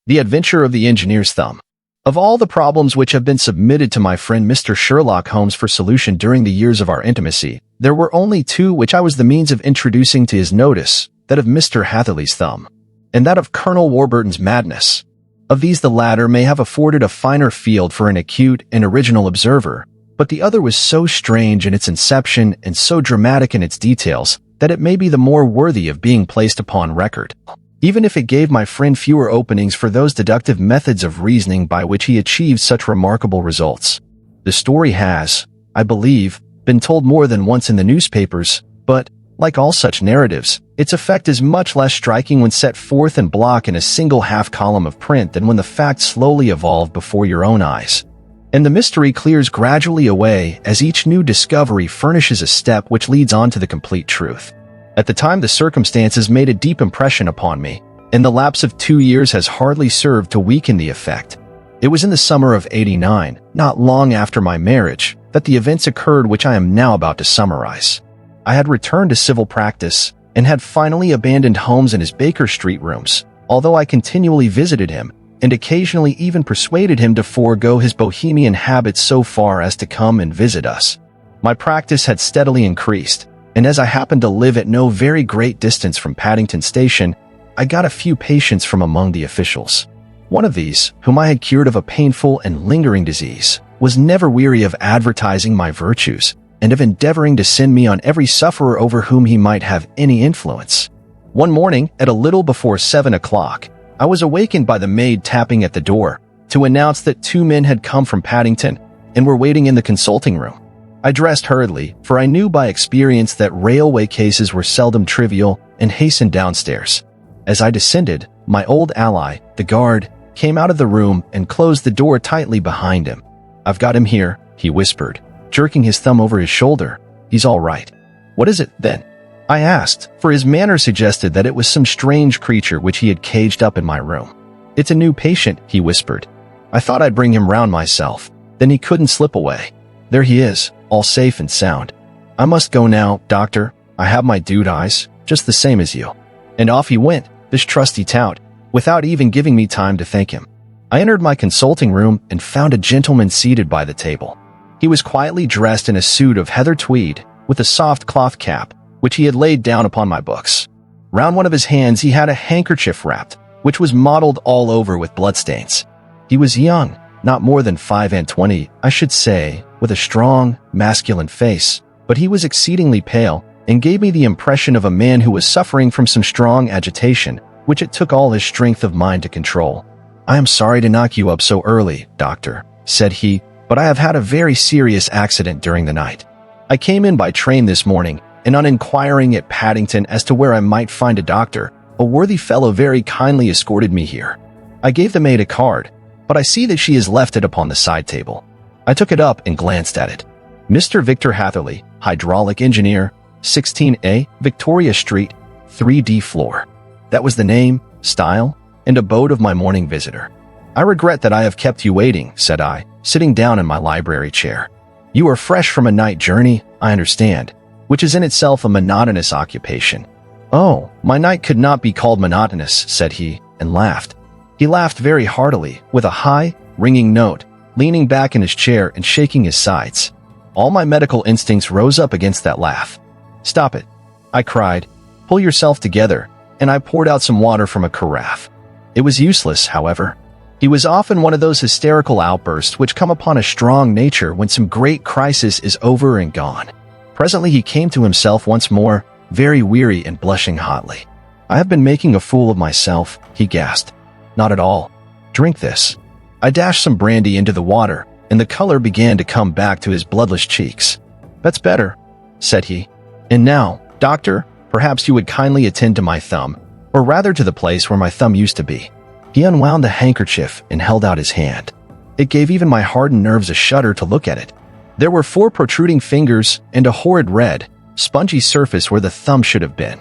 The Adventure of the Engineer's Thumb. Of all the problems which have been submitted to my friend Mr. Sherlock Holmes for solution during the years of our intimacy, there were only two which I was the means of introducing to his notice, that of Mr. Hatherley's thumb, and that of Colonel Warburton's madness. Of these the latter may have afforded a finer field for an acute and original observer, but the other was so strange in its inception and so dramatic in its details, that it may be the more worthy of being placed upon record, even if it gave my friend fewer openings for those deductive methods of reasoning by which he achieved such remarkable results. The story has, I believe, been told more than once in the newspapers, but, like all such narratives, its effect is much less striking when set forth in block in a single half-column of print than when the facts slowly evolve before your own eyes. And the mystery clears gradually away as each new discovery furnishes a step which leads on to the complete truth. At the time, the circumstances made a deep impression upon me, and the lapse of 2 years has hardly served to weaken the effect. It was in the summer of '89, not long after my marriage, that the events occurred which I am now about to summarize. I had returned to civil practice, and had finally abandoned Holmes and his Baker Street rooms, although I continually visited him, and occasionally even persuaded him to forego his bohemian habits so far as to come and visit us. My practice had steadily increased, and as I happened to live at no very great distance from Paddington Station, I got a few patients from among the officials. One of these, whom I had cured of a painful and lingering disease, was never weary of advertising my virtues, and of endeavoring to send me on every sufferer over whom he might have any influence. One morning, at a little before 7 o'clock, I was awakened by the maid tapping at the door, to announce that 2 men had come from Paddington, and were waiting in the consulting room. I dressed hurriedly, for I knew by experience that railway cases were seldom trivial, and hastened downstairs. As I descended, my old ally, the guard, came out of the room and closed the door tightly behind him. "I've got him here," he whispered, jerking his thumb over his shoulder. "He's all right." "What is it, then?" I asked, for his manner suggested that it was some strange creature which he had caged up in my room. "It's a new patient," he whispered. "I thought I'd bring him round myself. Then he couldn't slip away. There he is, all safe and sound. I must go now, doctor. I have my duties, just the same as you." And off he went, this trusty tout, without even giving me time to thank him. I entered my consulting room and found a gentleman seated by the table. He was quietly dressed in a suit of heather tweed, with a soft cloth cap, which he had laid down upon my books. Round one of his hands he had a handkerchief wrapped, which was mottled all over with bloodstains. He was young, not more than 25, I should say, with a strong, masculine face, but he was exceedingly pale, and gave me the impression of a man who was suffering from some strong agitation, which it took all his strength of mind to control. "I am sorry to knock you up so early, doctor," said he, "but I have had a very serious accident during the night. I came in by train this morning, and on inquiring at Paddington as to where I might find a doctor, a worthy fellow very kindly escorted me here. I gave the maid a card, but I see that she has left it upon the side table." I took it up and glanced at it. "Mr. Victor Hatherley, hydraulic engineer, 16A, Victoria Street, 3D floor." That was the name, style, and abode of my morning visitor. "I regret that I have kept you waiting," said I, sitting down in my library chair. "You are fresh from a night journey, I understand, which is in itself a monotonous occupation." "Oh, my night could not be called monotonous," said he, and laughed. He laughed very heartily, with a high, ringing note, leaning back in his chair and shaking his sides. All my medical instincts rose up against that laugh. "Stop it," I cried. "Pull yourself together," and I poured out some water from a carafe. It was useless, however. He was often one of those hysterical outbursts which come upon a strong nature when some great crisis is over and gone. Presently he came to himself once more, very weary and blushing hotly. "I have been making a fool of myself," he gasped. "Not at all. Drink this." I dashed some brandy into the water, and the color began to come back to his bloodless cheeks. "That's better," said he. "And now, doctor, perhaps you would kindly attend to my thumb, or rather to the place where my thumb used to be." He unwound the handkerchief and held out his hand. It gave even my hardened nerves a shudder to look at it. There were 4 protruding fingers and a horrid red, spongy surface where the thumb should have been.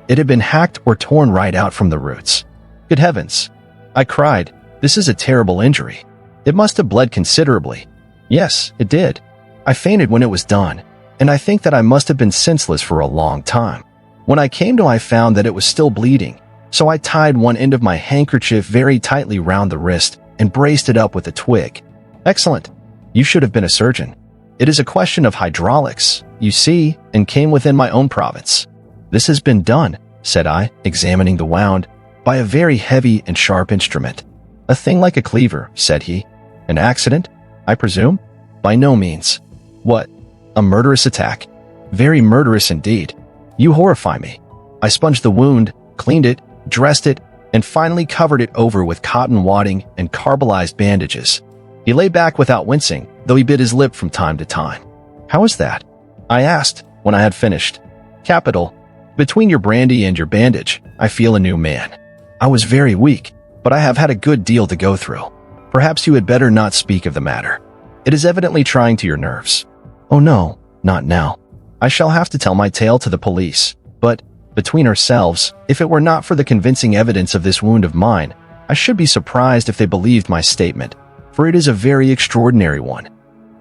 It had been hacked or torn right out from the roots. "Good heavens!" I cried. "This is a terrible injury. It must have bled considerably." "Yes, it did. I fainted when it was done, and I think that I must have been senseless for a long time. When I came to, I found that it was still bleeding, so I tied one end of my handkerchief very tightly round the wrist and braced it up with a twig. Excellent. You should have been a surgeon. It is a question of hydraulics, you see, and came within my own province. This has been done, said I, examining the wound, by a very heavy and sharp instrument. A thing like a cleaver, said he. An accident, I presume? By no means. What? A murderous attack? Very murderous indeed. You horrify me. I sponged the wound, cleaned it, dressed it, and finally covered it over with cotton wadding and carbolized bandages. He lay back without wincing, though he bit his lip from time to time. How is that? I asked, when I had finished. Capital. Between your brandy and your bandage, I feel a new man. I was very weak, but I have had a good deal to go through. Perhaps you had better not speak of the matter. It is evidently trying to your nerves. Oh no, not now. I shall have to tell my tale to the police, but, between ourselves, if it were not for the convincing evidence of this wound of mine, I should be surprised if they believed my statement, for it is a very extraordinary one.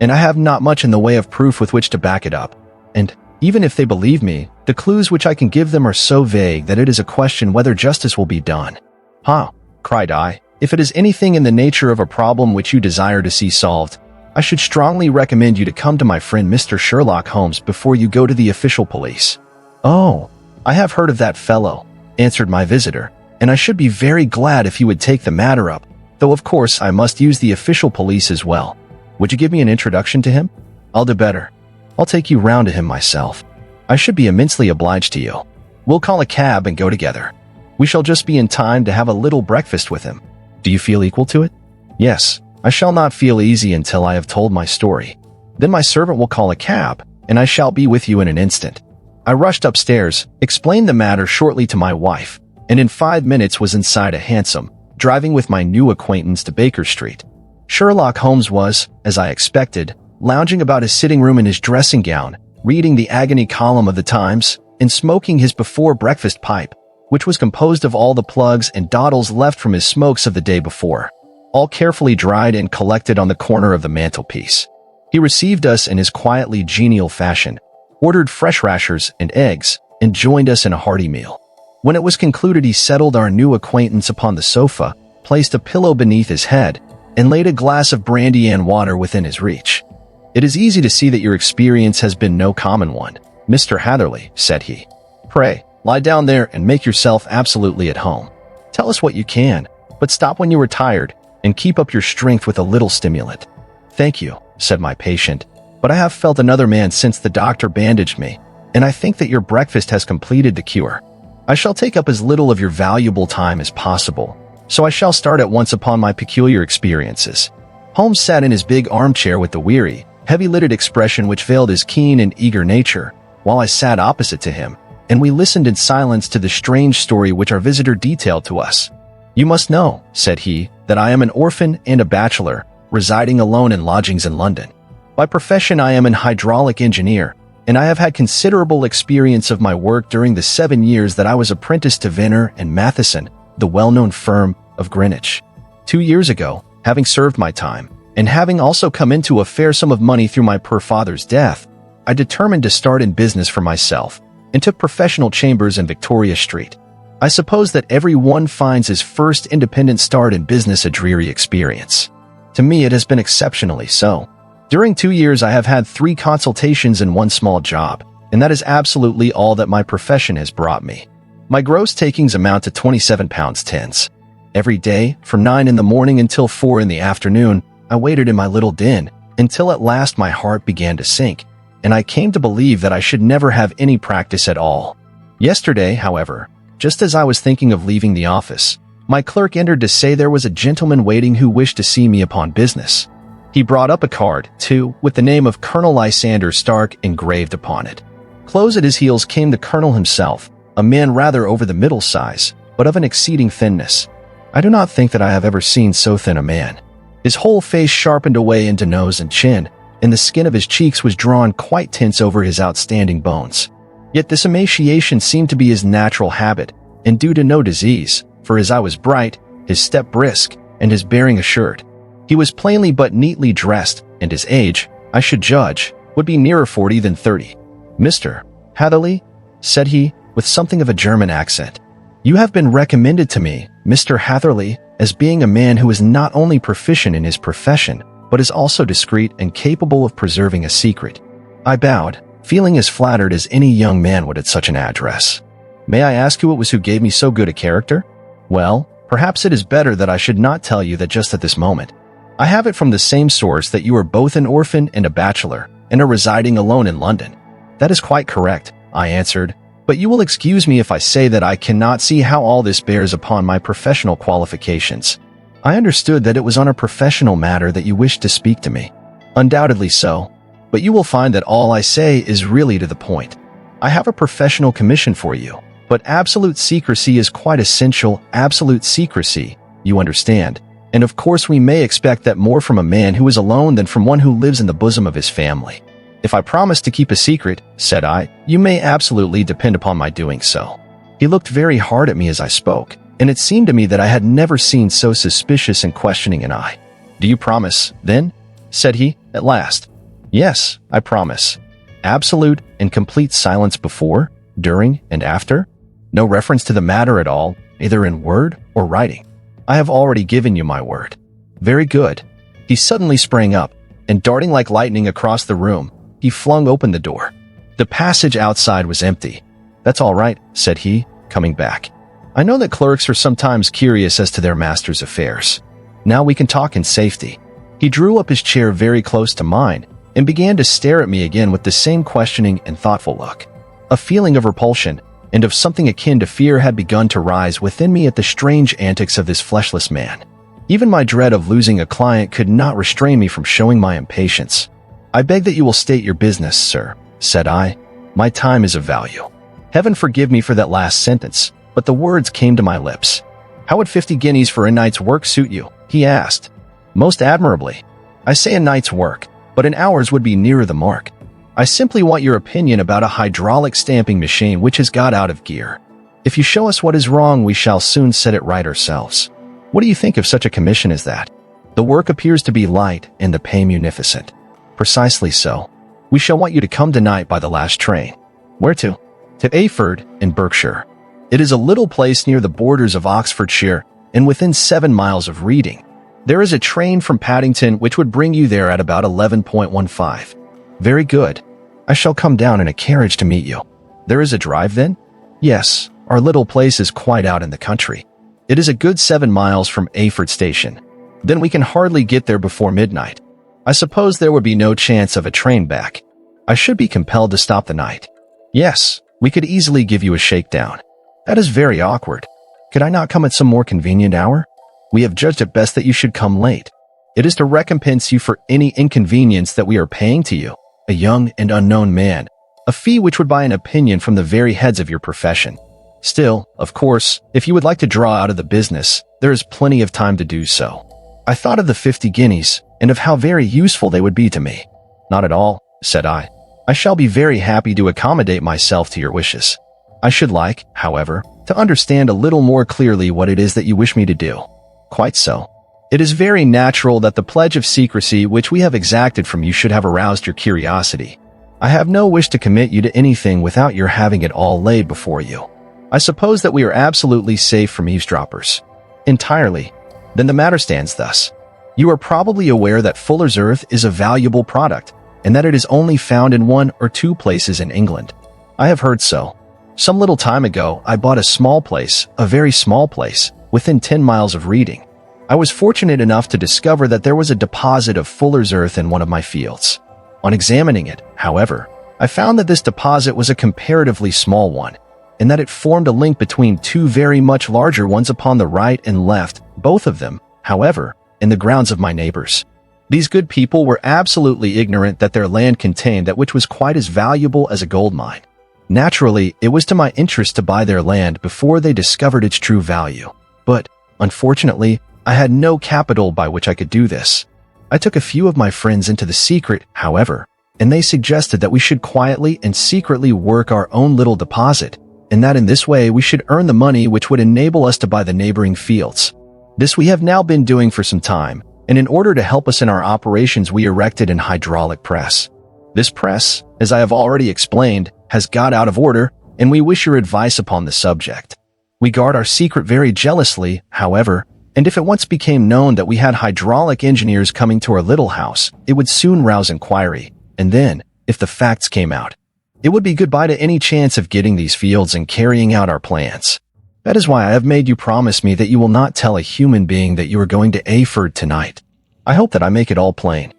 And I have not much in the way of proof with which to back it up. And, even if they believe me, the clues which I can give them are so vague that it is a question whether justice will be done. "Ha!" cried I. "If it is anything in the nature of a problem which you desire to see solved, I should strongly recommend you to come to my friend Mr. Sherlock Holmes before you go to the official police." "Oh, I have heard of that fellow," answered my visitor, "and I should be very glad if you would take the matter up, though of course I must use the official police as well. Would you give me an introduction to him? I'll do better. I'll take you round to him myself. I should be immensely obliged to you. We'll call a cab and go together. We shall just be in time to have a little breakfast with him. Do you feel equal to it?" "Yes, I shall not feel easy until I have told my story. Then my servant will call a cab, and I shall be with you in an instant." I rushed upstairs, explained the matter shortly to my wife, and in 5 minutes was inside a hansom, driving with my new acquaintance to Baker Street. Sherlock Holmes was, as I expected, lounging about his sitting room in his dressing gown, reading the agony column of the Times, and smoking his before-breakfast pipe, which was composed of all the plugs and dawdles left from his smokes of the day before, all carefully dried and collected on the corner of the mantelpiece. He received us in his quietly genial fashion, ordered fresh rashers and eggs, and joined us in a hearty meal. When it was concluded, he settled our new acquaintance upon the sofa, placed a pillow beneath his head, and laid a glass of brandy and water within his reach. "It is easy to see that your experience has been no common one, Mr. Hatherley," said he. "Pray, lie down there and make yourself absolutely at home. Tell us what you can, but stop when you are tired, and keep up your strength with a little stimulant." "Thank you," said my patient, "but I have felt another man since the doctor bandaged me, and I think that your breakfast has completed the cure. I shall take up as little of your valuable time as possible, so I shall start at once upon my peculiar experiences." Holmes sat in his big armchair with the weary, heavy-lidded expression which veiled his keen and eager nature, while I sat opposite to him, and we listened in silence to the strange story which our visitor detailed to us. "You must know," said he, "that I am an orphan and a bachelor, residing alone in lodgings in London. By profession I am an hydraulic engineer, and I have had considerable experience of my work during the 7 years that I was apprenticed to Venner and Matheson, the well-known firm of Greenwich. 2 years ago, having served my time, and having also come into a fair sum of money through my poor father's death, I determined to start in business for myself, and took professional chambers in Victoria Street. I suppose that every one finds his first independent start in business a dreary experience. To me it has been exceptionally so. During 2 years I have had 3 consultations and 1 small job, and that is absolutely all that my profession has brought me. My gross takings amount to £27.10. Every day, from 9 in the morning until 4 in the afternoon, I waited in my little den, until at last my heart began to sink, and I came to believe that I should never have any practice at all. Yesterday, however, just as I was thinking of leaving the office, my clerk entered to say there was a gentleman waiting who wished to see me upon business. He brought up a card, too, with the name of Colonel Lysander Stark engraved upon it. Close at his heels came the colonel himself, a man rather over the middle size, but of an exceeding thinness. I do not think that I have ever seen so thin a man. His whole face sharpened away into nose and chin, and the skin of his cheeks was drawn quite tense over his outstanding bones. Yet this emaciation seemed to be his natural habit, and due to no disease, for his eye was bright, his step brisk, and his bearing assured. He was plainly but neatly dressed, and his age, I should judge, would be nearer 40 than 30. "Mr. Hatherley?" said he, with something of a German accent. You have been recommended to me, Mr. Hatherley, as being a man who is not only proficient in his profession, but is also discreet and capable of preserving a secret. I bowed, feeling as flattered as any young man would at such an address. May I ask who it was who gave me so good a character? Well, perhaps it is better that I should not tell you that just at this moment. I have it from the same source that you are both an orphan and a bachelor, and are residing alone in London. That is quite correct, I answered, but you will excuse me if I say that I cannot see how all this bears upon my professional qualifications. I understood that it was on a professional matter that you wished to speak to me. Undoubtedly so, but you will find that all I say is really to the point. I have a professional commission for you, but absolute secrecy is quite essential. Absolute secrecy, you understand. And of course we may expect that more from a man who is alone than from one who lives in the bosom of his family. If I promise to keep a secret, said I, you may absolutely depend upon my doing so. He looked very hard at me as I spoke, and it seemed to me that I had never seen so suspicious and questioning an eye. Do you promise, then? Said he, at last. Yes, I promise. Absolute and complete silence before, during, and after? No reference to the matter at all, either in word or writing. I have already given you my word. Very good. He suddenly sprang up, and darting like lightning across the room, he flung open the door. The passage outside was empty. That's all right, said he, coming back. I know that clerks are sometimes curious as to their master's affairs. Now we can talk in safety. He drew up his chair very close to mine and began to stare at me again with the same questioning and thoughtful look. A feeling of repulsion and of something akin to fear had begun to rise within me at the strange antics of this fleshless man. Even my dread of losing a client could not restrain me from showing my impatience. I beg that you will state your business, sir, said I. My time is of value. Heaven forgive me for that last sentence, but the words came to my lips. How would 50 guineas for a night's work suit you? He asked. Most admirably. I say a night's work, but an hour's would be nearer the mark. I simply want your opinion about a hydraulic stamping machine which has got out of gear. If you show us what is wrong, we shall soon set it right ourselves. What do you think of such a commission as that? The work appears to be light and the pay munificent. Precisely so. We shall want you to come tonight by the last train. Where to? To Ayford, in Berkshire. It is a little place near the borders of Oxfordshire and within 7 miles of Reading. There is a train from Paddington which would bring you there at about 11:15. Very good. I shall come down in a carriage to meet you. There is a drive then? Yes, our little place is quite out in the country. It is a good 7 miles from Ayford station. Then we can hardly get there before midnight. I suppose there would be no chance of a train back. I should be compelled to stop the night. Yes, we could easily give you a shakedown. That is very awkward. Could I not come at some more convenient hour? We have judged it best that you should come late. It is to recompense you for any inconvenience that we are paying to you, a young and unknown man, a fee which would buy an opinion from the very heads of your profession. Still, of course, if you would like to draw out of the business, there is plenty of time to do so. I thought of the 50 guineas, and of how very useful they would be to me. Not at all, said I. I shall be very happy to accommodate myself to your wishes. I should like, however, to understand a little more clearly what it is that you wish me to do. Quite so. It is very natural that the pledge of secrecy which we have exacted from you should have aroused your curiosity. I have no wish to commit you to anything without your having it all laid before you. I suppose that we are absolutely safe from eavesdroppers. Entirely. Then the matter stands thus. You are probably aware that Fuller's Earth is a valuable product, and that it is only found in 1 or 2 places in England. I have heard so. Some little time ago, I bought a small place, a very small place, within 10 miles of Reading. I was fortunate enough to discover that there was a deposit of Fuller's Earth in one of my fields. On examining it, however, I found that this deposit was a comparatively small one, and that it formed a link between 2 very much larger ones upon the right and left, both of them, however, in the grounds of my neighbors. These good people were absolutely ignorant that their land contained that which was quite as valuable as a gold mine. Naturally, it was to my interest to buy their land before they discovered its true value. But, unfortunately, I had no capital by which I could do this. I took a few of my friends into the secret, however, and they suggested that we should quietly and secretly work our own little deposit, and that in this way we should earn the money which would enable us to buy the neighboring fields. This we have now been doing for some time, and in order to help us in our operations we erected an hydraulic press. This press, as I have already explained, has got out of order, and we wish your advice upon the subject. We guard our secret very jealously, however, and if it once became known that we had hydraulic engineers coming to our little house, it would soon rouse inquiry. And then, if the facts came out, it would be goodbye to any chance of getting these fields and carrying out our plans. That is why I have made you promise me that you will not tell a human being that you are going to Aford tonight. I hope that I make it all plain."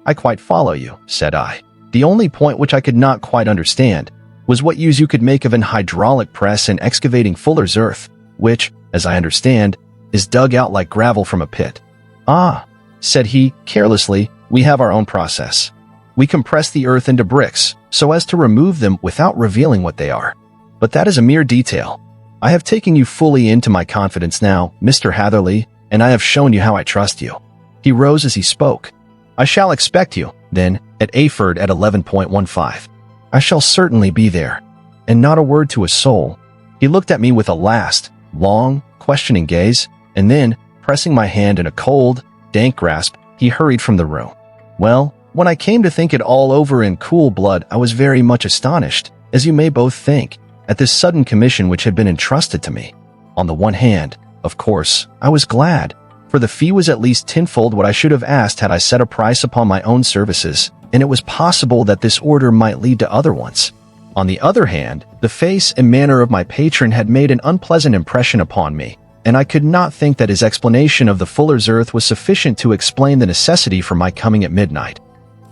"I quite follow you," said I. The only point which I could not quite understand was what use you could make of an hydraulic press in excavating Fuller's earth, which, as I understand, is dug out like gravel from a pit. "Ah," said he carelessly, "we have our own process. We compress the earth into bricks so as to remove them without revealing what they are. But that is a mere detail. I have taken you fully into my confidence now, Mr. Hatherley, and I have shown you how I trust you." He rose as he spoke. "I shall expect you, then, at Aford at 11:15. I shall certainly be there." And not a word to a soul. He looked at me with a last, long, questioning gaze, and then, pressing my hand in a cold, dank grasp, he hurried from the room. Well, when I came to think it all over in cool blood, I was very much astonished, as you may both think, at this sudden commission which had been entrusted to me. On the one hand, of course, I was glad, for the fee was at least tenfold what I should have asked had I set a price upon my own services, and it was possible that this order might lead to other ones. On the other hand, the face and manner of my patron had made an unpleasant impression upon me, and I could not think that his explanation of the Fuller's earth was sufficient to explain the necessity for my coming at midnight,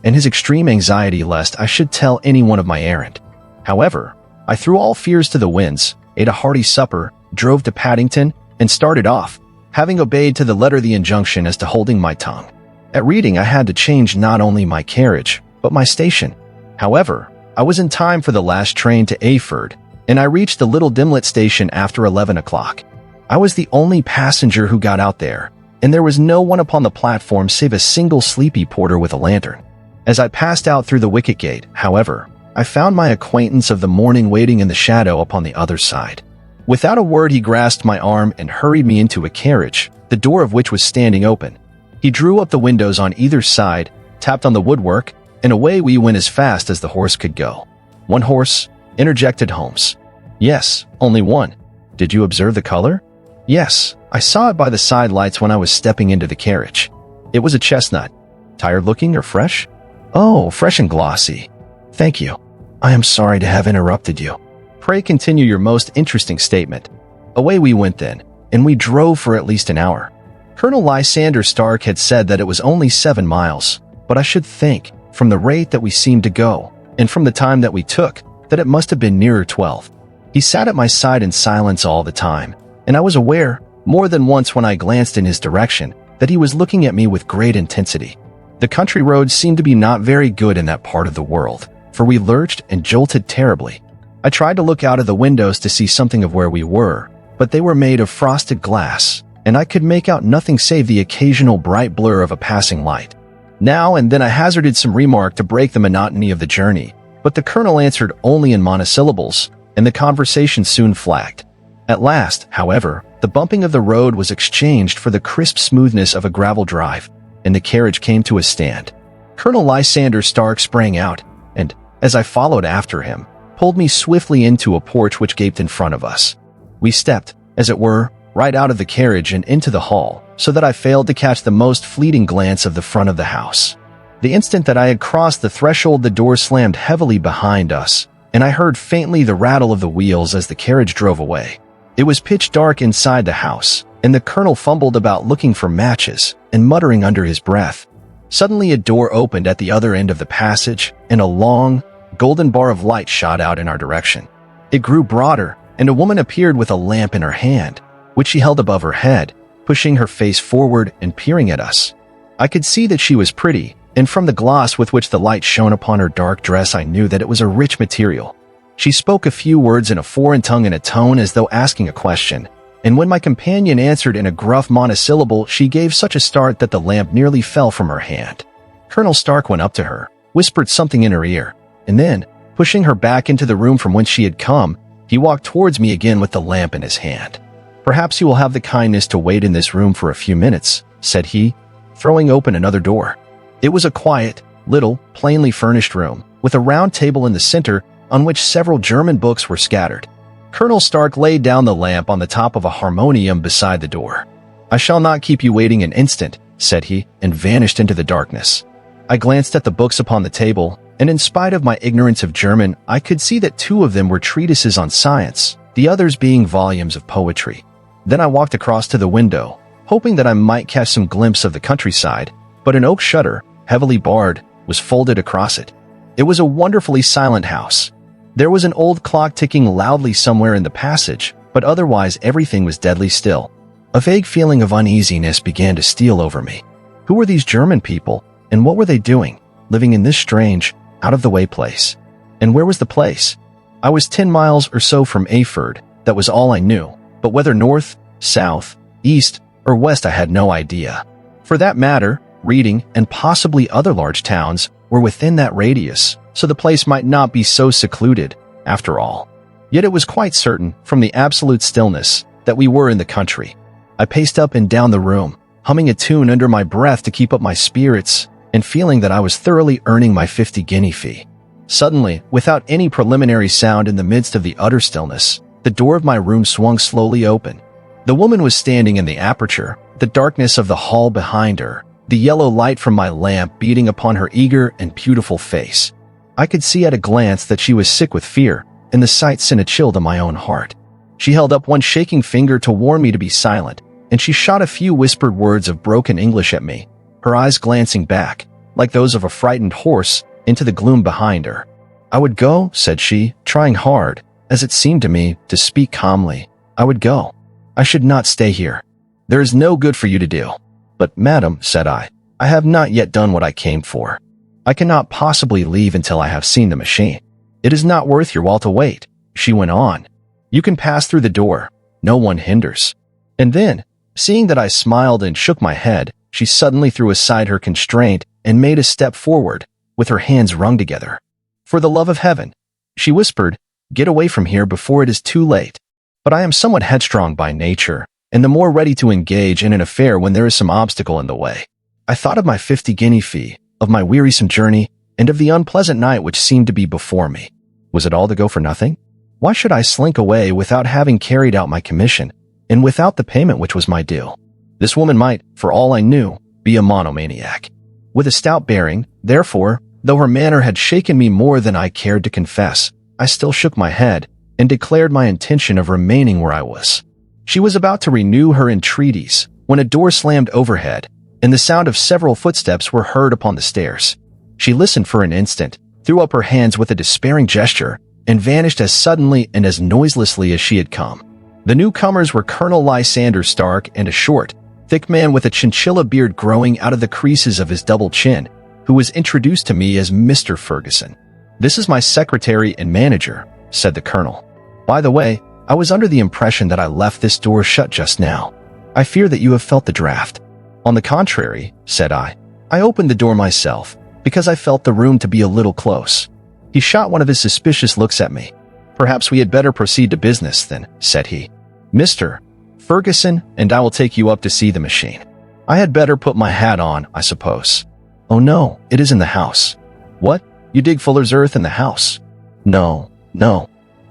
and his extreme anxiety lest I should tell anyone of my errand. However, I threw all fears to the winds, ate a hearty supper, drove to Paddington, and started off, having obeyed to the letter the injunction as to holding my tongue. At Reading I had to change not only my carriage, but my station. However, I was in time for the last train to Aford, and I reached the Little Dimlet station after 11 o'clock. I was the only passenger who got out there, and there was no one upon the platform save a single sleepy porter with a lantern. As I passed out through the wicket gate, however, I found my acquaintance of the morning waiting in the shadow upon the other side. Without a word he grasped my arm and hurried me into a carriage, the door of which was standing open. He drew up the windows on either side, tapped on the woodwork, and away we went as fast as the horse could go. "One horse?" interjected Holmes. "Yes, only one. Did you observe the color?" "Yes, I saw it by the side lights when I was stepping into the carriage. It was a chestnut. Tired looking or fresh?" "Oh, fresh and glossy. Thank you. I am sorry to have interrupted you. Pray continue your most interesting statement." Away we went then, and we drove for at least an hour. Colonel Lysander Stark had said that it was only 7 miles, but I should think, from the rate that we seemed to go, and from the time that we took, that it must have been nearer 12. He sat at my side in silence all the time, and I was aware, more than once when I glanced in his direction, that he was looking at me with great intensity. The country roads seemed to be not very good in that part of the world, for we lurched and jolted terribly. I tried to look out of the windows to see something of where we were, but they were made of frosted glass, and I could make out nothing save the occasional bright blur of a passing light. Now and then I hazarded some remark to break the monotony of the journey, but the colonel answered only in monosyllables, and the conversation soon flagged. At last, however, the bumping of the road was exchanged for the crisp smoothness of a gravel drive, and the carriage came to a stand. Colonel Lysander Stark sprang out, and, as I followed after him, pulled me swiftly into a porch which gaped in front of us. We stepped, as it were, right out of the carriage and into the hall, so that I failed to catch the most fleeting glance of the front of the house. The instant that I had crossed the threshold, the door slammed heavily behind us, and I heard faintly the rattle of the wheels as the carriage drove away. It was pitch dark inside the house, and the colonel fumbled about looking for matches and muttering under his breath. Suddenly a door opened at the other end of the passage, and a long, golden bar of light shot out in our direction. It grew broader, and a woman appeared with a lamp in her hand, which she held above her head, pushing her face forward and peering at us. I could see that she was pretty, and from the gloss with which the light shone upon her dark dress I knew that it was a rich material. She spoke a few words in a foreign tongue in a tone as though asking a question, and when my companion answered in a gruff monosyllable, she gave such a start that the lamp nearly fell from her hand. Colonel Stark went up to her, whispered something in her ear, and then, pushing her back into the room from whence she had come, he walked towards me again with the lamp in his hand. "Perhaps you will have the kindness to wait in this room for a few minutes," said he, throwing open another door. It was a quiet, little, plainly furnished room, with a round table in the center on which several German books were scattered. Colonel Stark laid down the lamp on the top of a harmonium beside the door. "I shall not keep you waiting an instant," said he, and vanished into the darkness. I glanced at the books upon the table, and in spite of my ignorance of German, I could see that 2 of them were treatises on science, the others being volumes of poetry. Then I walked across to the window, hoping that I might catch some glimpse of the countryside, but an oak shutter, heavily barred, was folded across it. It was a wonderfully silent house. There was an old clock ticking loudly somewhere in the passage, but otherwise everything was deadly still. A vague feeling of uneasiness began to steal over me. Who were these German people, and what were they doing, living in this strange, out-of-the-way place? And where was the place? I was 10 miles or so from Aford, that was all I knew, but whether north, south, east, or west I had no idea. For that matter, Reading and possibly other large towns were within that radius, so the place might not be so secluded, after all. Yet it was quite certain, from the absolute stillness, that we were in the country. I paced up and down the room, humming a tune under my breath to keep up my spirits, and feeling that I was thoroughly earning my 50-guinea fee. Suddenly, without any preliminary sound in the midst of the utter stillness, the door of my room swung slowly open. The woman was standing in the aperture, the darkness of the hall behind her, the yellow light from my lamp beating upon her eager and beautiful face. I could see at a glance that she was sick with fear, and the sight sent a chill to my own heart. She held up one shaking finger to warn me to be silent, and she shot a few whispered words of broken English at me, her eyes glancing back, like those of a frightened horse, into the gloom behind her. "I would go," said she, trying hard, as it seemed to me, to speak calmly. "I would go. I should not stay here. There is no good for you to do." "But, madam," said I have not yet done what I came for. I cannot possibly leave until I have seen the machine." "It is not worth your while to wait," she went on. "You can pass through the door. No one hinders." And then, seeing that I smiled and shook my head, she suddenly threw aside her constraint and made a step forward, with her hands wrung together. "For the love of heaven," she whispered, "get away from here before it is too late." But I am somewhat headstrong by nature, and the more ready to engage in an affair when there is some obstacle in the way. I thought of my 50-guinea fee, of my wearisome journey, and of the unpleasant night which seemed to be before me. Was it all to go for nothing? Why should I slink away without having carried out my commission, and without the payment which was my due? This woman might, for all I knew, be a monomaniac. With a stout bearing, therefore, though her manner had shaken me more than I cared to confess, I still shook my head, and declared my intention of remaining where I was. She was about to renew her entreaties, when a door slammed overhead, and the sound of several footsteps were heard upon the stairs. She listened for an instant, threw up her hands with a despairing gesture, and vanished as suddenly and as noiselessly as she had come. The newcomers were Colonel Lysander Stark and a short, thick man with a chinchilla beard growing out of the creases of his double chin, who was introduced to me as Mr. Ferguson. "This is my secretary and manager," said the colonel. "By the way, I was under the impression that I left this door shut just now. I fear that you have felt the draft." "On the contrary," said I opened the door myself, because I felt the room to be a little close. He shot one of his suspicious looks at me. "Perhaps we had better proceed to business, then," said he. "Mr. Ferguson, and I will take you up to see the machine. I had better put my hat on, I suppose." "Oh no, it is in the house." "What? You dig fuller's earth in the house?" No.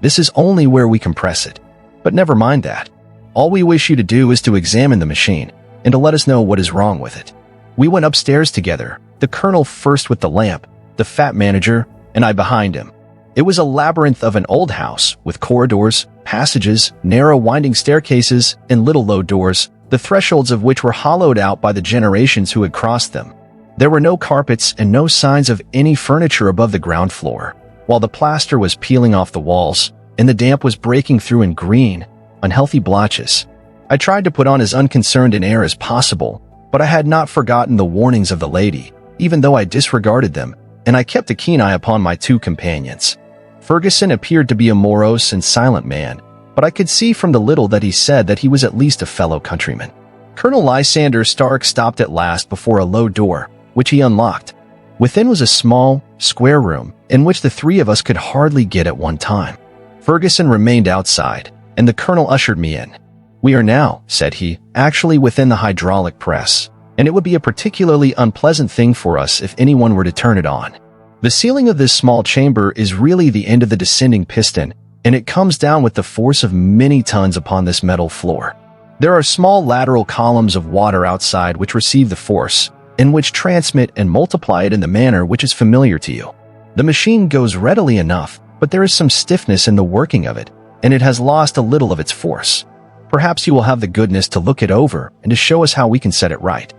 This is only where we compress it. But never mind that. All we wish you to do is to examine the machine, and to let us know what is wrong with it." We went upstairs together, the colonel first with the lamp, the fat manager, and I behind him. It was a labyrinth of an old house, with corridors, passages, narrow winding staircases, and little low doors, the thresholds of which were hollowed out by the generations who had crossed them. There were no carpets and no signs of any furniture above the ground floor, while the plaster was peeling off the walls, and the damp was breaking through in green, unhealthy blotches. I tried to put on as unconcerned an air as possible, but I had not forgotten the warnings of the lady, even though I disregarded them, and I kept a keen eye upon my 2 companions. Ferguson appeared to be a morose and silent man, but I could see from the little that he said that he was at least a fellow countryman. Colonel Lysander Stark stopped at last before a low door, which he unlocked. Within was a small, square room, in which the 3 of us could hardly get at one time. Ferguson remained outside, and the colonel ushered me in. "We are now," said he, "actually within the hydraulic press, and it would be a particularly unpleasant thing for us if anyone were to turn it on. The ceiling of this small chamber is really the end of the descending piston, and it comes down with the force of many tons upon this metal floor. There are small lateral columns of water outside which receive the force, and which transmit and multiply it in the manner which is familiar to you. The machine goes readily enough, but there is some stiffness in the working of it, and it has lost a little of its force. Perhaps you will have the goodness to look it over and to show us how we can set it right."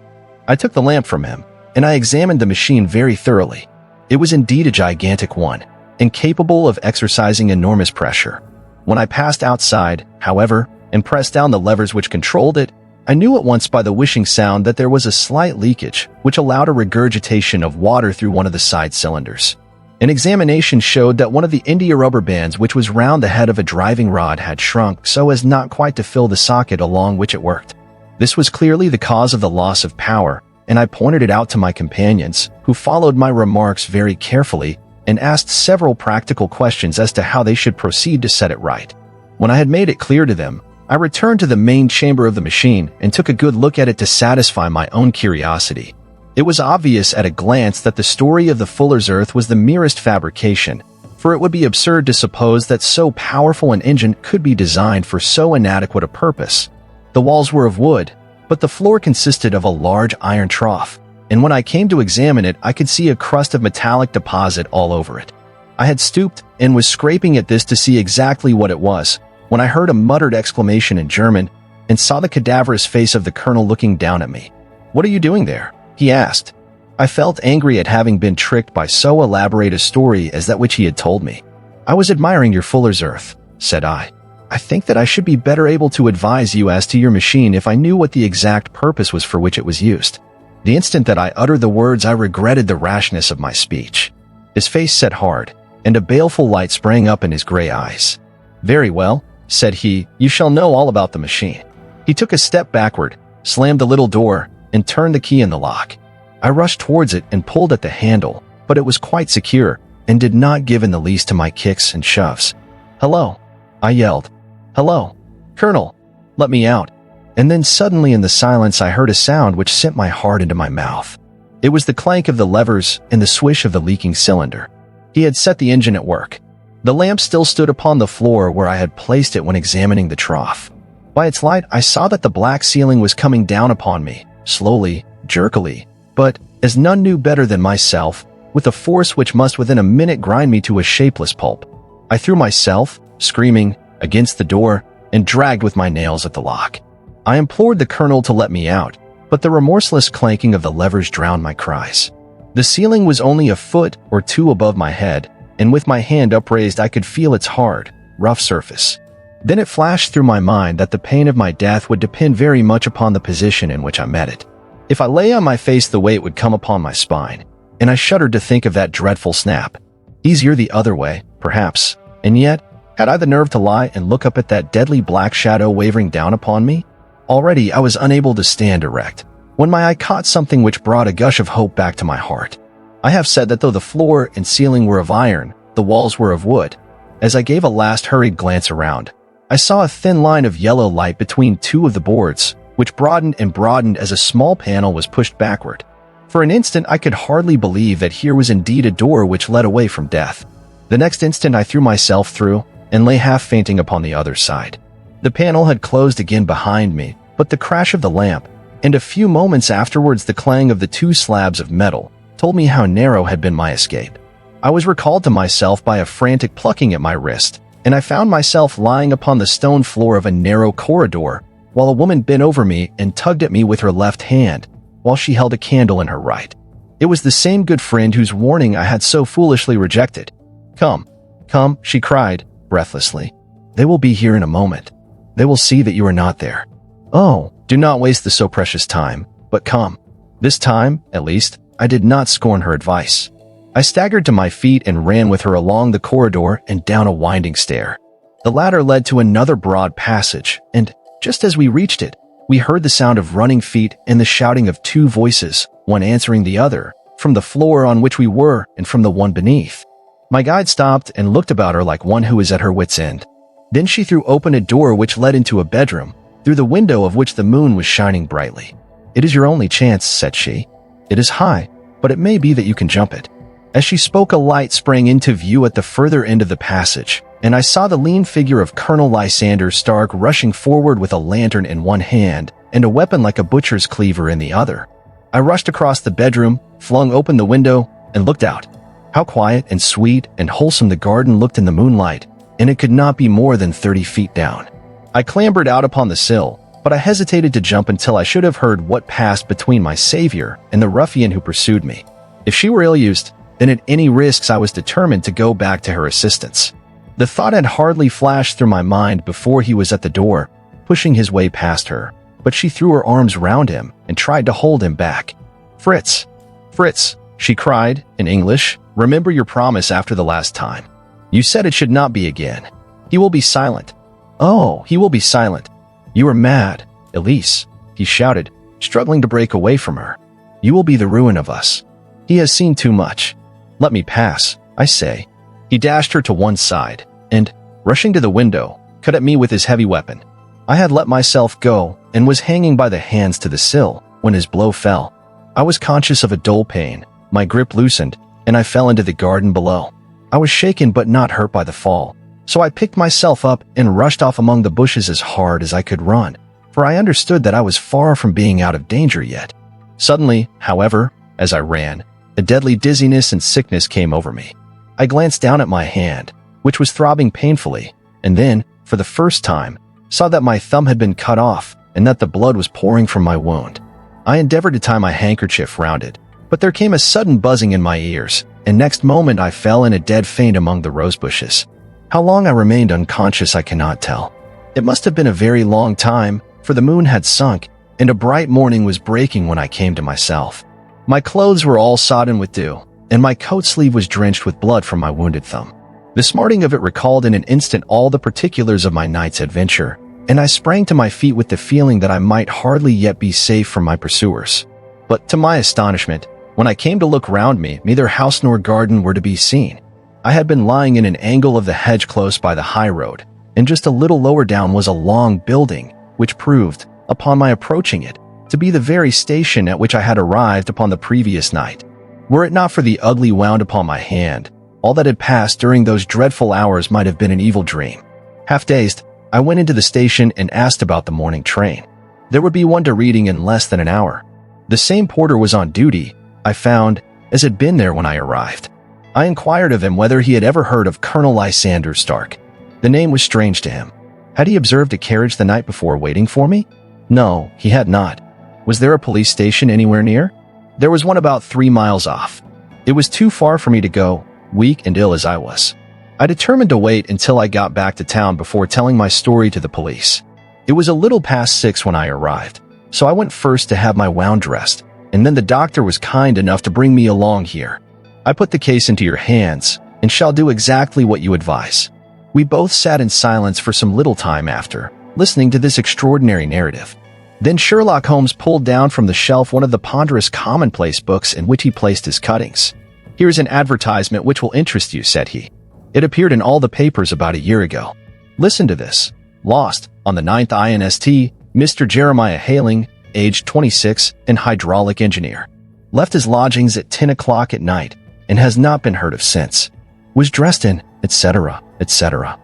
I took the lamp from him, and I examined the machine very thoroughly. It was indeed a gigantic one, and capable of exercising enormous pressure. When I passed outside, however, and pressed down the levers which controlled it, I knew at once by the whooshing sound that there was a slight leakage, which allowed a regurgitation of water through one of the side cylinders. An examination showed that one of the India rubber bands which was round the head of a driving rod had shrunk so as not quite to fill the socket along which it worked. This was clearly the cause of the loss of power, and I pointed it out to my companions, who followed my remarks very carefully and asked several practical questions as to how they should proceed to set it right. When I had made it clear to them, I returned to the main chamber of the machine and took a good look at it to satisfy my own curiosity. It was obvious at a glance that the story of the fuller's earth was the merest fabrication, for it would be absurd to suppose that so powerful an engine could be designed for so inadequate a purpose. The walls were of wood, but the floor consisted of a large iron trough, and when I came to examine it, I could see a crust of metallic deposit all over it. I had stooped and was scraping at this to see exactly what it was, when I heard a muttered exclamation in German and saw the cadaverous face of the colonel looking down at me. "What are you doing there?" he asked. I felt angry at having been tricked by so elaborate a story as that which he had told me. "I was admiring your fuller's earth," said I. "I think that I should be better able to advise you as to your machine if I knew what the exact purpose was for which it was used." The instant that I uttered the words, I regretted the rashness of my speech. His face set hard, and a baleful light sprang up in his gray eyes. "Very well," said he, "you shall know all about the machine." He took a step backward, slammed the little door, and turned the key in the lock. I rushed towards it and pulled at the handle, but it was quite secure and did not give in the least to my kicks and shoves. "Hello," I yelled. "Hello, Colonel, let me out." And then suddenly in the silence I heard a sound which sent my heart into my mouth. It was the clank of the levers and the swish of the leaking cylinder. He had set the engine at work. The lamp still stood upon the floor where I had placed it when examining the trough. By its light I saw that the black ceiling was coming down upon me, slowly, jerkily, but, as none knew better than myself, with a force which must within a minute grind me to a shapeless pulp. I threw myself, screaming, against the door, and dragged with my nails at the lock. I implored the colonel to let me out, but the remorseless clanking of the levers drowned my cries. The ceiling was only a foot or two above my head, and with my hand upraised I could feel its hard, rough surface. Then it flashed through my mind that the pain of my death would depend very much upon the position in which I met it. If I lay on my face the way it would come upon my spine, and I shuddered to think of that dreadful snap. Easier the other way, perhaps, and yet, had I the nerve to lie and look up at that deadly black shadow wavering down upon me? Already I was unable to stand erect, when my eye caught something which brought a gush of hope back to my heart. I have said that though the floor and ceiling were of iron, the walls were of wood. As I gave a last hurried glance around, I saw a thin line of yellow light between two of the boards, which broadened and broadened as a small panel was pushed backward. For an instant I could hardly believe that here was indeed a door which led away from death. The next instant I threw myself through, and lay half fainting upon the other side. The panel had closed again behind me, but the crash of the lamp, and a few moments afterwards the clang of the two slabs of metal, told me how narrow had been my escape. I was recalled to myself by a frantic plucking at my wrist, and I found myself lying upon the stone floor of a narrow corridor, while a woman bent over me and tugged at me with her left hand, while she held a candle in her right. It was the same good friend whose warning I had so foolishly rejected. "Come, come," she cried, breathlessly. "They will be here in a moment. They will see that you are not there. Oh, do not waste the so precious time, but come." This time, at least, I did not scorn her advice. I staggered to my feet and ran with her along the corridor and down a winding stair. The ladder led to another broad passage, and, just as we reached it, we heard the sound of running feet and the shouting of two voices, one answering the other, from the floor on which we were and from the one beneath. My guide stopped and looked about her like one who is at her wit's end. Then she threw open a door which led into a bedroom, through the window of which the moon was shining brightly. "It is your only chance," said she. "It is high, but it may be that you can jump it." As she spoke, a light sprang into view at the further end of the passage, and I saw the lean figure of Colonel Lysander Stark rushing forward with a lantern in one hand and a weapon like a butcher's cleaver in the other. I rushed across the bedroom, flung open the window, and looked out. How quiet and sweet and wholesome the garden looked in the moonlight, and it could not be more than 30 feet down. I clambered out upon the sill, but I hesitated to jump until I should have heard what passed between my savior and the ruffian who pursued me. If she were ill-used, then at any risks I was determined to go back to her assistance. The thought had hardly flashed through my mind before he was at the door, pushing his way past her, but she threw her arms round him and tried to hold him back. "Fritz! Fritz!" she cried, in English, "remember your promise after the last time. You said it should not be again. He will be silent. Oh, he will be silent. You are mad, Elise," he shouted, struggling to break away from her. "You will be the ruin of us. He has seen too much. Let me pass, I say." He dashed her to one side, and, rushing to the window, cut at me with his heavy weapon. I had let myself go and was hanging by the hands to the sill when his blow fell. I was conscious of a dull pain, my grip loosened, and I fell into the garden below. I was shaken but not hurt by the fall, so I picked myself up and rushed off among the bushes as hard as I could run, for I understood that I was far from being out of danger yet. Suddenly, however, as I ran, a deadly dizziness and sickness came over me. I glanced down at my hand, which was throbbing painfully, and then, for the first time, saw that my thumb had been cut off and that the blood was pouring from my wound. I endeavored to tie my handkerchief round it, but there came a sudden buzzing in my ears, and next moment I fell in a dead faint among the rose bushes. How long I remained unconscious I cannot tell. It must have been a very long time, for the moon had sunk, and a bright morning was breaking when I came to myself. My clothes were all sodden with dew, and my coat sleeve was drenched with blood from my wounded thumb. The smarting of it recalled in an instant all the particulars of my night's adventure, and I sprang to my feet with the feeling that I might hardly yet be safe from my pursuers. But to my astonishment, when I came to look round me, neither house nor garden were to be seen. I had been lying in an angle of the hedge close by the high road, and just a little lower down was a long building, which proved, upon my approaching it, to be the very station at which I had arrived upon the previous night. Were it not for the ugly wound upon my hand, all that had passed during those dreadful hours might have been an evil dream. Half dazed, I went into the station and asked about the morning train. There would be one to Reading in less than an hour. The same porter was on duty, I found, as had been there when I arrived. I inquired of him whether he had ever heard of Colonel Lysander Stark. The name was strange to him. Had he observed a carriage the night before waiting for me? No, he had not. Was there a police station anywhere near? There was one about 3 miles off. It was too far for me to go, weak and ill as I was. I determined to wait until I got back to town before telling my story to the police. It was a little past 6 when I arrived, so I went first to have my wound dressed, and then the doctor was kind enough to bring me along here. I put the case into your hands, and shall do exactly what you advise. We both sat in silence for some little time after, listening to this extraordinary narrative. Then Sherlock Holmes pulled down from the shelf one of the ponderous commonplace books in which he placed his cuttings. "Here's an advertisement which will interest you," said he. "It appeared in all the papers about a year ago. Listen to this. Lost, on the 9th INST, Mr. Jeremiah Haling, aged 26, an hydraulic engineer. Left his lodgings at 10 o'clock at night, and has not been heard of since. Was dressed in, etc., etc.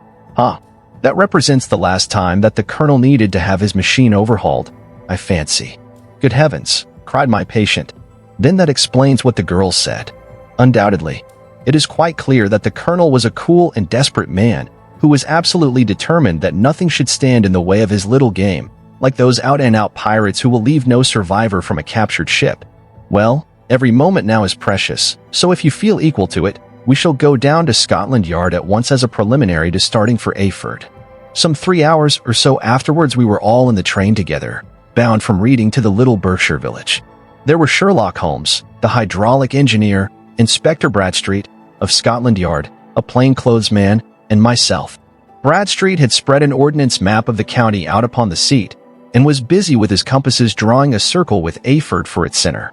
That represents the last time that the colonel needed to have his machine overhauled, I fancy." "Good heavens," cried my patient. "Then that explains what the girl said." "Undoubtedly. It is quite clear that the colonel was a cool and desperate man who was absolutely determined that nothing should stand in the way of his little game, like those out-and-out pirates who will leave no survivor from a captured ship. Well, every moment now is precious, so if you feel equal to it, we shall go down to Scotland Yard at once as a preliminary to starting for Ayford." Some 3 hours or so afterwards we were all in the train together, bound from Reading to the little Berkshire village. There were Sherlock Holmes, the hydraulic engineer, Inspector Bradstreet, of Scotland Yard, a plainclothes man, and myself. Bradstreet had spread an ordnance map of the county out upon the seat, and was busy with his compasses drawing a circle with Ayford for its center.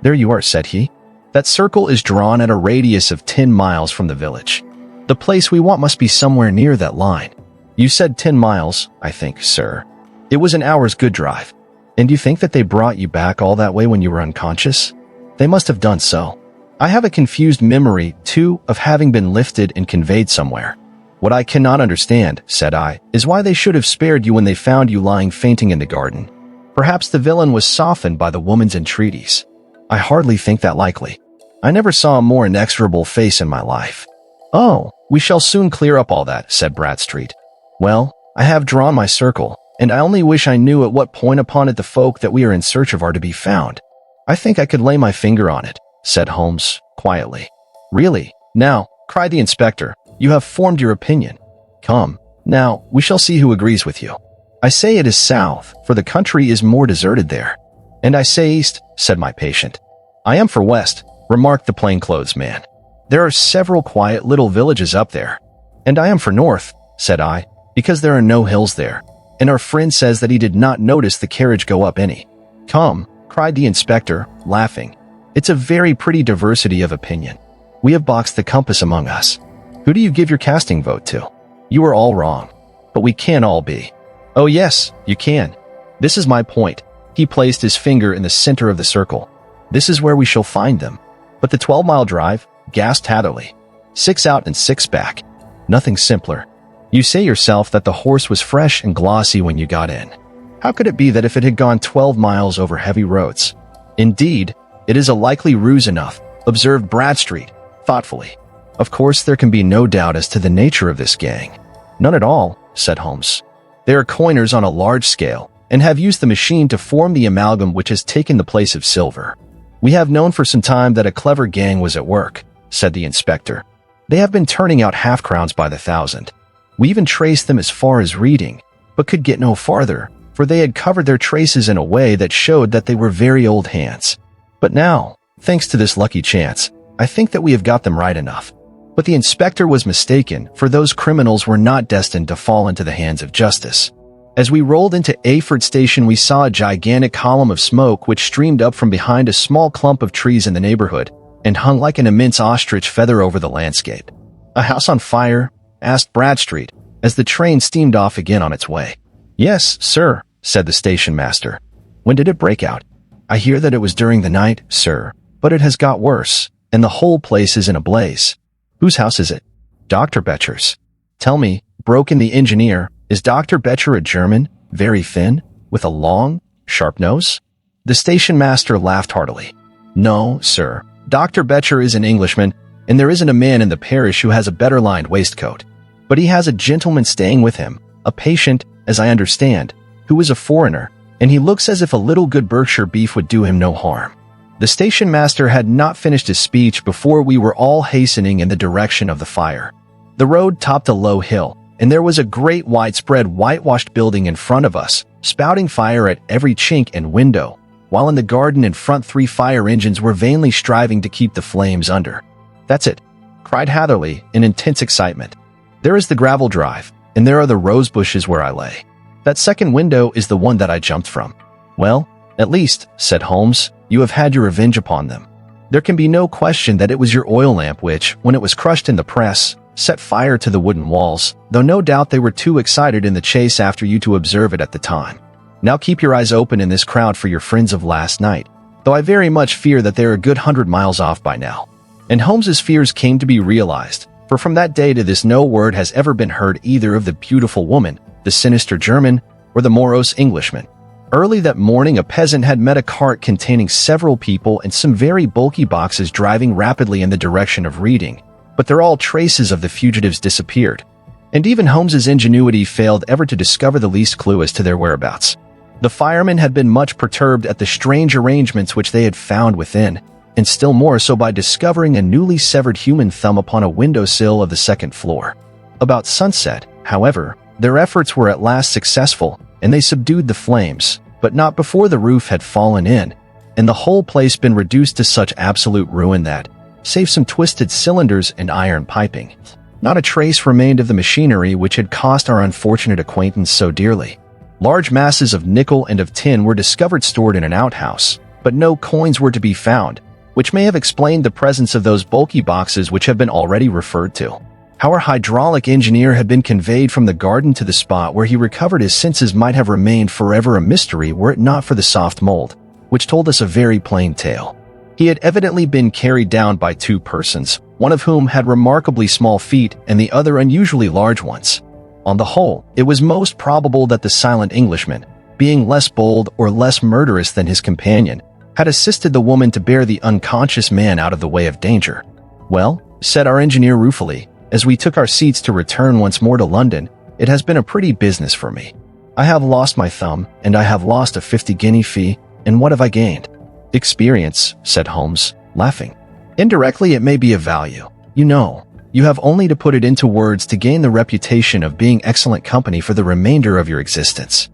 "There you are," said he. "That circle is drawn at a radius of 10 miles from the village. The place we want must be somewhere near that line. You said 10 miles, I think, sir. It was an hour's good drive. And you think that they brought you back all that way when you were unconscious? They must have done so. I have a confused memory, too, of having been lifted and conveyed somewhere. What I cannot understand, said I, is why they should have spared you when they found you lying fainting in the garden. Perhaps the villain was softened by the woman's entreaties. I hardly think that likely. I never saw a more inexorable face in my life. Oh, we shall soon clear up all that, said Bradstreet. Well, I have drawn my circle, and I only wish I knew at what point upon it the folk that we are in search of are to be found. I think I could lay my finger on it, said Holmes, quietly. Really? Now, cried the inspector, you have formed your opinion. Come, now, we shall see who agrees with you. I say it is south, for the country is more deserted there. And I say east, said my patient. I am for west, remarked the plainclothes man. There are several quiet little villages up there. And I am for north, said I, because there are no hills there. And our friend says that he did not notice the carriage go up any. Come, cried the inspector, laughing. It's a very pretty diversity of opinion. We have boxed the compass among us. Who do you give your casting vote to? You are all wrong. But we can all be. Oh yes, you can. This is my point. He placed his finger in the center of the circle. This is where we shall find them. But the 12-mile drive, gasped Hatherley. 6 out and 6 back. Nothing simpler. You say yourself that the horse was fresh and glossy when you got in. How could it be that if it had gone 12 miles over heavy roads? Indeed, it is a likely ruse enough, observed Bradstreet, thoughtfully. Of course, there can be no doubt as to the nature of this gang. None at all, said Holmes. They are coiners on a large scale, and have used the machine to form the amalgam which has taken the place of silver. We have known for some time that a clever gang was at work, said the inspector. They have been turning out half-crowns by the thousand. We even traced them as far as Reading, but could get no farther, for they had covered their traces in a way that showed that they were very old hands. But now, thanks to this lucky chance, I think that we have got them right enough. But the inspector was mistaken, for those criminals were not destined to fall into the hands of justice. As we rolled into Ayford Station, we saw a gigantic column of smoke which streamed up from behind a small clump of trees in the neighborhood, and hung like an immense ostrich feather over the landscape. A house on fire? Asked Bradstreet, as the train steamed off again on its way. Yes, sir, said the station master. When did it break out? I hear that it was during the night, sir, but it has got worse, and the whole place is in a blaze. Whose house is it? Dr. Betcher's. Tell me, broke in the engineer, is Dr. Betcher a German, very thin, with a long, sharp nose? The station master laughed heartily. No, sir, Dr. Betcher is an Englishman, and there isn't a man in the parish who has a better lined waistcoat. But he has a gentleman staying with him, a patient, as I understand, who is a foreigner, and he looks as if a little good Berkshire beef would do him no harm. The station master had not finished his speech before we were all hastening in the direction of the fire. The road topped a low hill, and there was a great widespread whitewashed building in front of us, spouting fire at every chink and window, while in the garden in front 3 fire engines were vainly striving to keep the flames under. That's it, cried Hatherley in intense excitement. There is the gravel drive, and there are the rose bushes where I lay. That second window is the one that I jumped from. Well, at least, said Holmes, you have had your revenge upon them. There can be no question that it was your oil lamp which, when it was crushed in the press, set fire to the wooden walls, though no doubt they were too excited in the chase after you to observe it at the time. Now keep your eyes open in this crowd for your friends of last night, though I very much fear that they are a good 100 miles off by now. And Holmes's fears came to be realized, for from that day to this no word has ever been heard either of the beautiful woman, the sinister German, or the morose Englishman. Early that morning a peasant had met a cart containing several people and some very bulky boxes driving rapidly in the direction of Reading, but there all traces of the fugitives disappeared, and even Holmes's ingenuity failed ever to discover the least clue as to their whereabouts. The firemen had been much perturbed at the strange arrangements which they had found within, and still more so by discovering a newly severed human thumb upon a windowsill of the second floor. About sunset, however, their efforts were at last successful, and they subdued the flames, but not before the roof had fallen in, and the whole place been reduced to such absolute ruin that, save some twisted cylinders and iron piping, not a trace remained of the machinery which had cost our unfortunate acquaintance so dearly. Large masses of nickel and of tin were discovered stored in an outhouse, but no coins were to be found, which may have explained the presence of those bulky boxes which have been already referred to. How our hydraulic engineer had been conveyed from the garden to the spot where he recovered his senses might have remained forever a mystery were it not for the soft mold, which told us a very plain tale. He had evidently been carried down by two persons, one of whom had remarkably small feet and the other unusually large ones. On the whole, it was most probable that the silent Englishman, being less bold or less murderous than his companion, had assisted the woman to bear the unconscious man out of the way of danger. "Well," said our engineer ruefully, as we took our seats to return once more to London, "it has been a pretty business for me. I have lost my thumb, and I have lost a 50-guinea fee, and what have I gained?" "Experience," said Holmes, laughing. "Indirectly it may be of value. You know, you have only to put it into words to gain the reputation of being excellent company for the remainder of your existence."